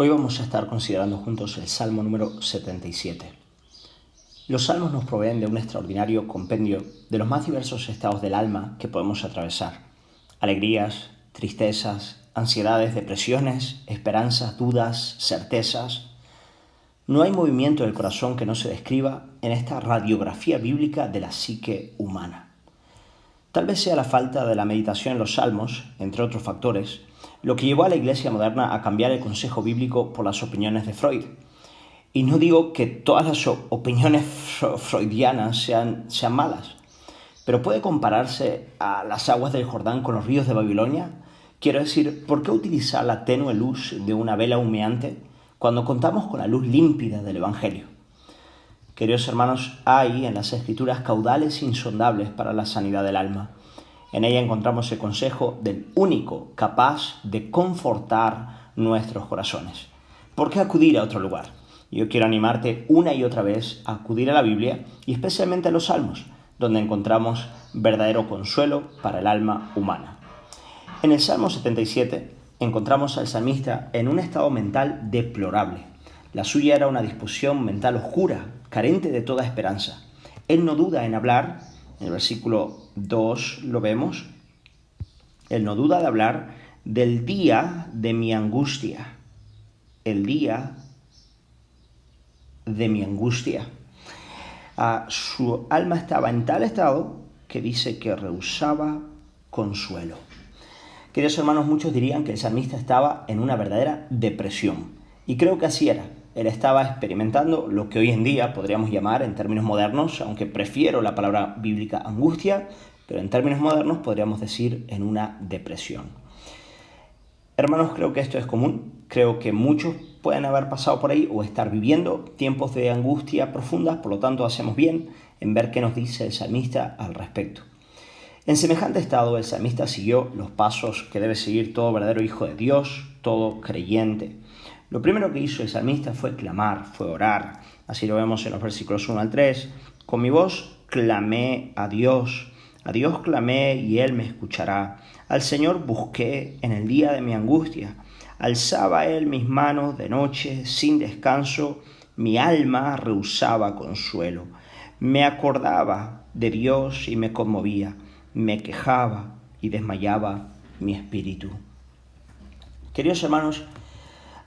Hoy vamos a estar considerando juntos el Salmo número 77. Los salmos nos proveen de un extraordinario compendio de los más diversos estados del alma que podemos atravesar. Alegrías, tristezas, ansiedades, depresiones, esperanzas, dudas, certezas. No hay movimiento del corazón que no se describa en esta radiografía bíblica de la psique humana. Tal vez sea la falta de la meditación en los salmos, entre otros factores, lo que llevó a la Iglesia moderna a cambiar el consejo bíblico por las opiniones de Freud. Y no digo que todas las opiniones freudianas sean malas, pero ¿puede compararse a las aguas del Jordán con los ríos de Babilonia? Quiero decir, ¿por qué utilizar la tenue luz de una vela humeante cuando contamos con la luz límpida del Evangelio? Queridos hermanos, hay en las Escrituras caudales insondables para la sanidad del alma. En ella encontramos el consejo del único capaz de confortar nuestros corazones. ¿Por qué acudir a otro lugar? Yo quiero animarte una y otra vez a acudir a la Biblia y especialmente a los Salmos, donde encontramos verdadero consuelo para el alma humana. En el Salmo 77 encontramos al salmista en un estado mental deplorable. La suya era una disposición mental oscura, carente de toda esperanza. Él no duda en hablar, en el versículo 2 lo vemos, él no duda de hablar del día de mi angustia, el día de mi angustia. Su alma estaba en tal estado que dice que rehusaba consuelo. Queridos hermanos, muchos dirían que el salmista estaba en una verdadera depresión, y creo que así era. Él estaba experimentando lo que hoy en día podríamos llamar, en términos modernos, aunque prefiero la palabra bíblica angustia, pero en términos modernos podríamos decir en una depresión. Hermanos, creo que esto es común. Creo que muchos pueden haber pasado por ahí o estar viviendo tiempos de angustia profundas, por lo tanto hacemos bien en ver qué nos dice el salmista al respecto. En semejante estado, el salmista siguió los pasos que debe seguir todo verdadero hijo de Dios, todo creyente. Lo primero que hizo el salmista fue clamar, fue orar. Así lo vemos en los versículos 1 al 3. Con mi voz clamé a Dios clamé y Él me escuchará. Al Señor busqué en el día de mi angustia. Alzaba Él mis manos de noche sin descanso, mi alma rehusaba consuelo. Me acordaba de Dios y me conmovía, me quejaba y desmayaba mi espíritu. Queridos hermanos,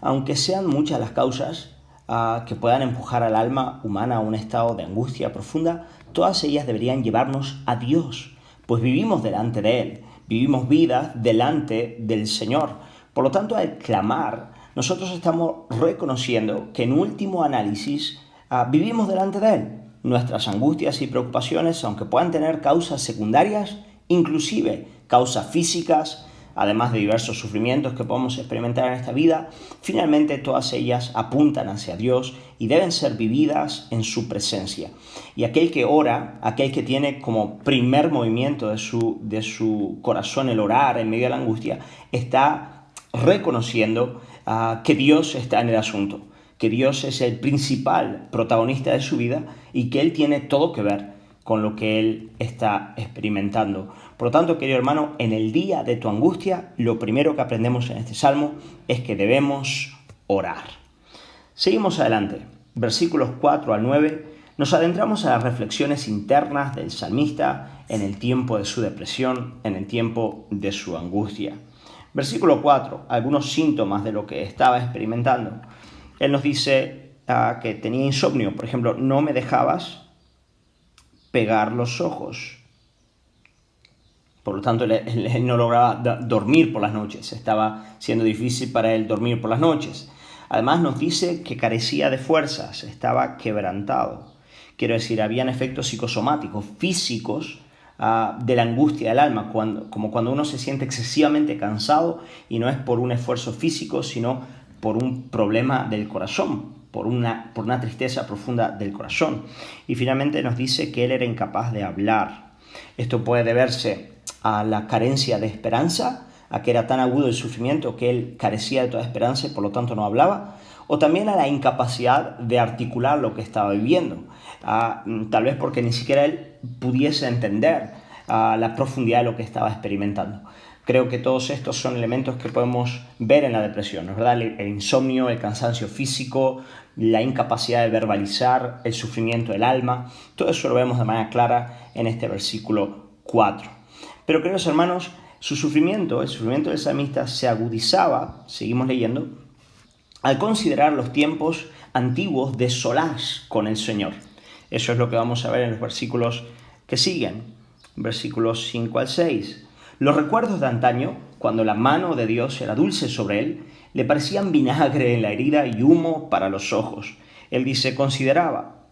aunque sean muchas las causas que puedan empujar al alma humana a un estado de angustia profunda, todas ellas deberían llevarnos a Dios, pues vivimos delante de Él, vivimos vidas delante del Señor. Por lo tanto, al clamar, nosotros estamos reconociendo que en último análisis vivimos delante de Él. Nuestras angustias y preocupaciones, aunque puedan tener causas secundarias, inclusive causas físicas, además de diversos sufrimientos que podemos experimentar en esta vida, finalmente todas ellas apuntan hacia Dios y deben ser vividas en su presencia. Y aquel que ora, aquel que tiene como primer movimiento de su corazón el orar en medio de la angustia, está reconociendo que Dios está en el asunto, que Dios es el principal protagonista de su vida y que Él tiene todo que ver con lo que él está experimentando. Por lo tanto, querido hermano, en el día de tu angustia, lo primero que aprendemos en este salmo es que debemos orar. Seguimos adelante. Versículos 4 al 9, nos adentramos a las reflexiones internas del salmista en el tiempo de su depresión, en el tiempo de su angustia. Versículo 4, algunos síntomas de lo que estaba experimentando. Él nos dice que tenía insomnio. Por ejemplo, no me dejabas pegar los ojos. Por lo tanto, él no lograba dormir por las noches. Estaba siendo difícil para él dormir por las noches. Además, nos dice que carecía de fuerzas, estaba quebrantado. Quiero decir, habían efectos psicosomáticos, físicos, de la angustia del alma, como cuando uno se siente excesivamente cansado y no es por un esfuerzo físico, sino por un problema del corazón, por una tristeza profunda del corazón. Y finalmente nos dice que él era incapaz de hablar. Esto puede deberse a la carencia de esperanza, a que era tan agudo el sufrimiento que él carecía de toda esperanza y por lo tanto no hablaba, o también a la incapacidad de articular lo que estaba viviendo, tal vez porque ni siquiera él pudiese entender la profundidad de lo que estaba experimentando. Creo que todos estos son elementos que podemos ver en la depresión, ¿no es verdad? El insomnio, el cansancio físico, la incapacidad de verbalizar, el sufrimiento del alma, todo eso lo vemos de manera clara en este versículo 4. Pero, queridos hermanos, el sufrimiento del salmista se agudizaba, seguimos leyendo, al considerar los tiempos antiguos de solaz con el Señor. Eso es lo que vamos a ver en los versículos que siguen, versículos 5 al 6. Los recuerdos de antaño, cuando la mano de Dios era dulce sobre él, le parecían vinagre en la herida y humo para los ojos. Él dice, consideraba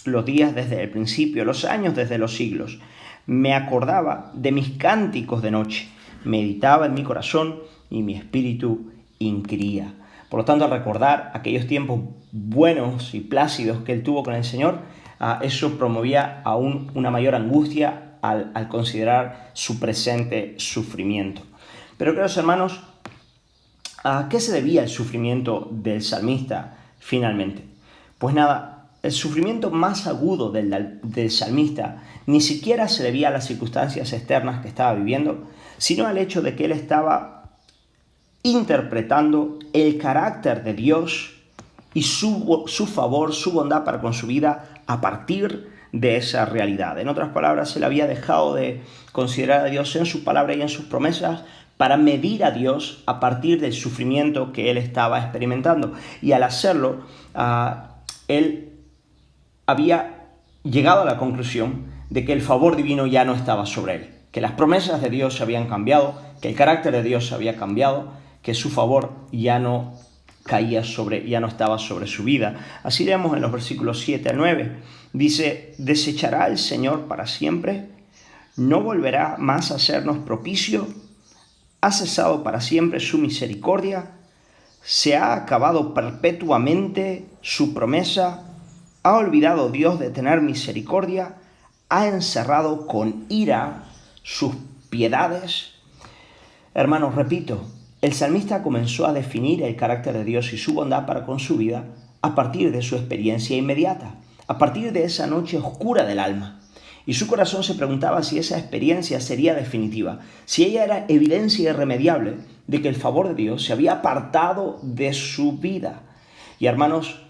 los días desde el principio, los años desde los siglos. Me acordaba de mis cánticos de noche, meditaba en mi corazón y mi espíritu inquiría. Por lo tanto, al recordar aquellos tiempos buenos y plácidos que él tuvo con el Señor, eso promovía aún una mayor angustia al considerar su presente sufrimiento. Pero, queridos hermanos, ¿a qué se debía el sufrimiento del salmista finalmente? Pues nada, el sufrimiento más agudo del salmista ni siquiera se debía a las circunstancias externas que estaba viviendo, sino al hecho de que él estaba interpretando el carácter de Dios y su favor, su bondad para con su vida a partir de esa realidad. En otras palabras, él había dejado de considerar a Dios en su palabra y en sus promesas para medir a Dios a partir del sufrimiento que él estaba experimentando. Y al hacerlo, él había llegado a la conclusión de que el favor divino ya no estaba sobre él, que las promesas de Dios habían cambiado, que el carácter de Dios había cambiado, que su favor ya no estaba sobre su vida. Así leemos en los versículos 7 al 9. Dice, ¿desechará el Señor para siempre? ¿No volverá más a sernos propicio? ¿Ha cesado para siempre su misericordia? ¿Se ha acabado perpetuamente su promesa? ¿Ha olvidado Dios de tener misericordia? ¿Ha encerrado con ira sus piedades? Hermanos, repito, el salmista comenzó a definir el carácter de Dios y su bondad para con su vida a partir de su experiencia inmediata, a partir de esa noche oscura del alma. Y su corazón se preguntaba si esa experiencia sería definitiva, si ella era evidencia irremediable de que el favor de Dios se había apartado de su vida. Y hermanos,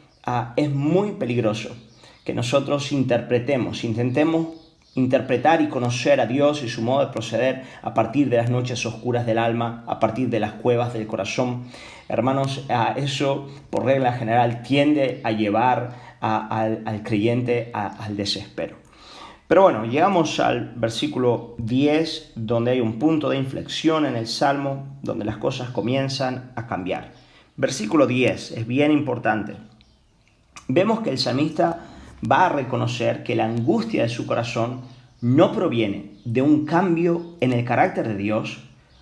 es muy peligroso que nosotros intentemos interpretar y conocer a Dios y su modo de proceder a partir de las noches oscuras del alma, a partir de las cuevas del corazón. Hermanos, eso por regla general tiende a llevar al creyente al desespero. Pero bueno, llegamos al versículo 10, donde hay un punto de inflexión en el Salmo, donde las cosas comienzan a cambiar. Versículo 10 es bien importante. Vemos que el salmista va a reconocer que la angustia de su corazón no proviene de un cambio en el carácter de Dios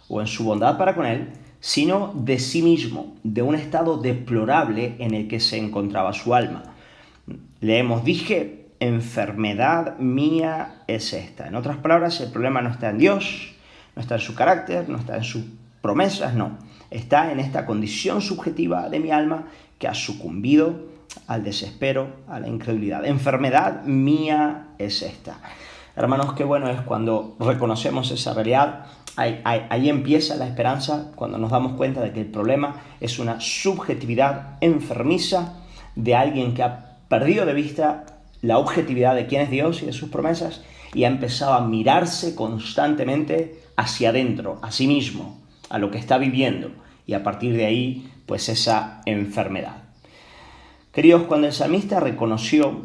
o en su bondad para con él, sino de sí mismo, de un estado deplorable en el que se encontraba su alma. Leemos, dije, enfermedad mía es esta. En otras palabras, el problema no está en Dios, no está en su carácter, no está en sus promesas, no. Está en esta condición subjetiva de mi alma que ha sucumbido al desespero, a la incredulidad. Enfermedad mía es esta. Hermanos, qué bueno es cuando reconocemos esa realidad. Ahí empieza la esperanza, cuando nos damos cuenta de que el problema es una subjetividad enfermiza de alguien que ha perdido de vista la objetividad de quién es Dios y de sus promesas y ha empezado a mirarse constantemente hacia adentro, a sí mismo, a lo que está viviendo, y a partir de ahí, pues esa enfermedad. Queridos, cuando el salmista reconoció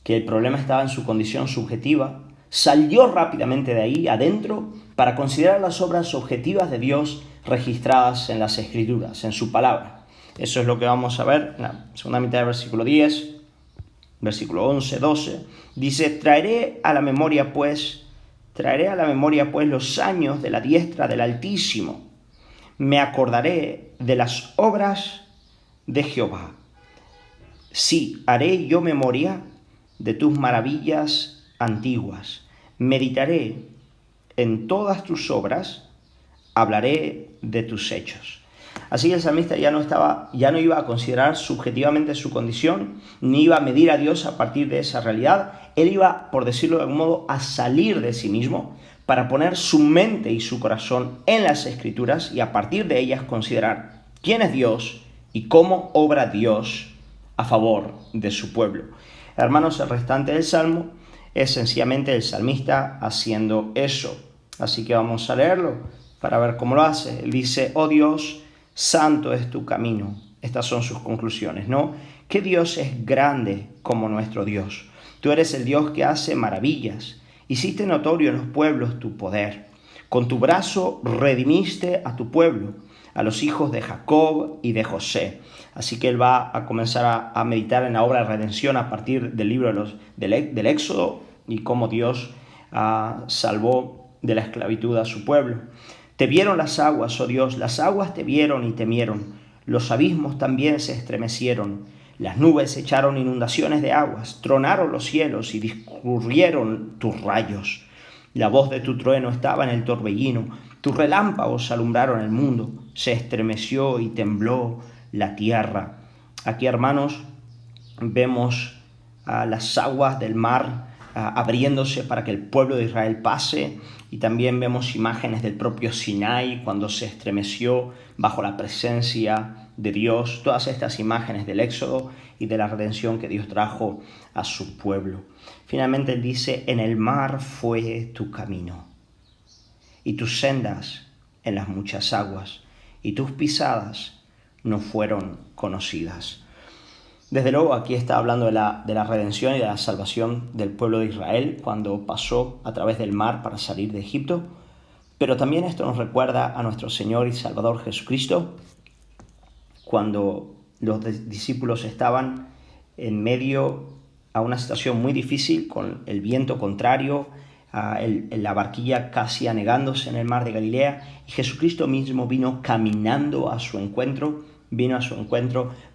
que el problema estaba en su condición subjetiva, salió rápidamente de ahí adentro para considerar las obras objetivas de Dios registradas en las Escrituras, en su palabra. Eso es lo que vamos a ver en la segunda mitad del versículo 10, versículo 11, 12. Dice, traeré a la memoria pues los años de la diestra del Altísimo. Me acordaré de las obras de Jehová. Sí, haré yo memoria de tus maravillas antiguas. Meditaré en todas tus obras, hablaré de tus hechos. Así que el salmista ya no iba a considerar subjetivamente su condición, ni iba a medir a Dios a partir de esa realidad. Él iba, por decirlo de algún modo, a salir de sí mismo para poner su mente y su corazón en las Escrituras y a partir de ellas considerar quién es Dios y cómo obra Dios a favor de su pueblo. Hermanos, el restante del Salmo es sencillamente el salmista haciendo eso. Así que vamos a leerlo para ver cómo lo hace. Él dice: oh Dios, santo es tu camino. Estas son sus conclusiones, ¿no? Que Dios es grande como nuestro Dios. Tú eres el Dios que hace maravillas. Hiciste notorio en los pueblos tu poder. Con tu brazo redimiste a tu pueblo, a los hijos de Jacob y de José. Así que él va a comenzar a meditar en la obra de redención a partir del libro del Éxodo y cómo Dios salvó de la esclavitud a su pueblo. Te vieron las aguas, oh Dios, las aguas te vieron y temieron. Los abismos también se estremecieron. Las nubes echaron inundaciones de aguas, tronaron los cielos y discurrieron tus rayos. La voz de tu trueno estaba en el torbellino, tus relámpagos alumbraron el mundo, se estremeció y tembló la tierra. Aquí, hermanos, vemos las aguas del mar abriéndose para que el pueblo de Israel pase, y también vemos imágenes del propio Sinai cuando se estremeció bajo la presencia de Dios. Todas estas imágenes del Éxodo y de la redención que Dios trajo a su pueblo. Finalmente él dice: en el mar fue tu camino y tus sendas en las muchas aguas, y tus pisadas no fueron conocidas. Desde luego aquí está hablando de la redención y de la salvación del pueblo de Israel cuando pasó a través del mar para salir de Egipto, pero también esto nos recuerda a nuestro Señor y Salvador Jesucristo cuando los discípulos estaban en medio a una situación muy difícil con el viento contrario, la barquilla casi anegándose en el mar de Galilea, y Jesucristo mismo vino caminando a su encuentro,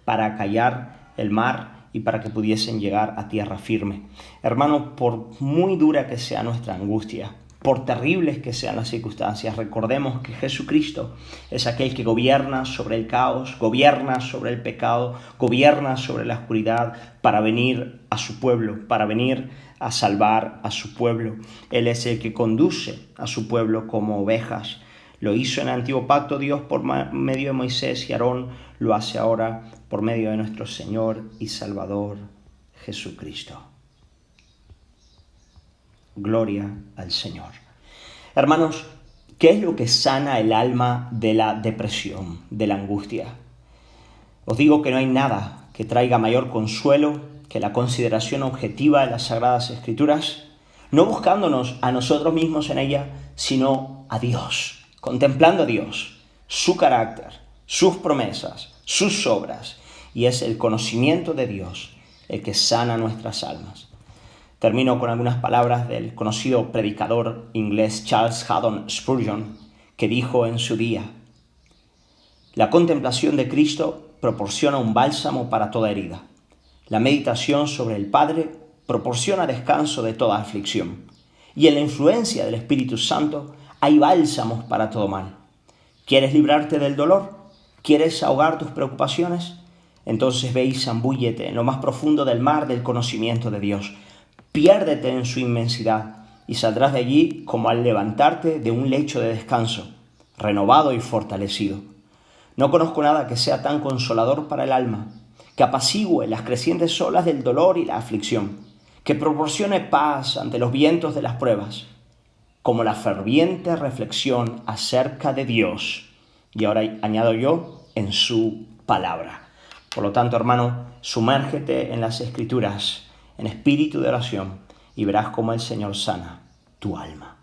para acallar el mar y para que pudiesen llegar a tierra firme. Hermano, por muy dura que sea nuestra angustia, por terribles que sean las circunstancias, recordemos que Jesucristo es aquel que gobierna sobre el caos, gobierna sobre el pecado, gobierna sobre la oscuridad para venir a su pueblo, para venir a salvar a su pueblo. Él es el que conduce a su pueblo como ovejas. Lo hizo en el antiguo pacto Dios por medio de Moisés y Aarón, lo hace ahora por medio de nuestro Señor y Salvador Jesucristo. Gloria al Señor. Hermanos, ¿qué es lo que sana el alma de la depresión, de la angustia? Os digo que no hay nada que traiga mayor consuelo que la consideración objetiva de las Sagradas Escrituras, no buscándonos a nosotros mismos en ella, sino a Dios, contemplando a Dios, su carácter, sus promesas, sus obras, y es el conocimiento de Dios el que sana nuestras almas. Termino con algunas palabras del conocido predicador inglés Charles Haddon Spurgeon, que dijo en su día: la contemplación de Cristo proporciona un bálsamo para toda herida. La meditación sobre el Padre proporciona descanso de toda aflicción. Y en la influencia del Espíritu Santo hay bálsamos para todo mal. ¿Quieres librarte del dolor? ¿Quieres ahogar tus preocupaciones? Entonces ve y zambúllete en lo más profundo del mar del conocimiento de Dios. Piérdete en su inmensidad y saldrás de allí como al levantarte de un lecho de descanso, renovado y fortalecido. No conozco nada que sea tan consolador para el alma, que apacigüe las crecientes olas del dolor y la aflicción, que proporcione paz ante los vientos de las pruebas, como la ferviente reflexión acerca de Dios, y ahora añado yo, en su palabra. Por lo tanto, hermano, sumérgete en las Escrituras, en espíritu de oración, y verás cómo el Señor sana tu alma.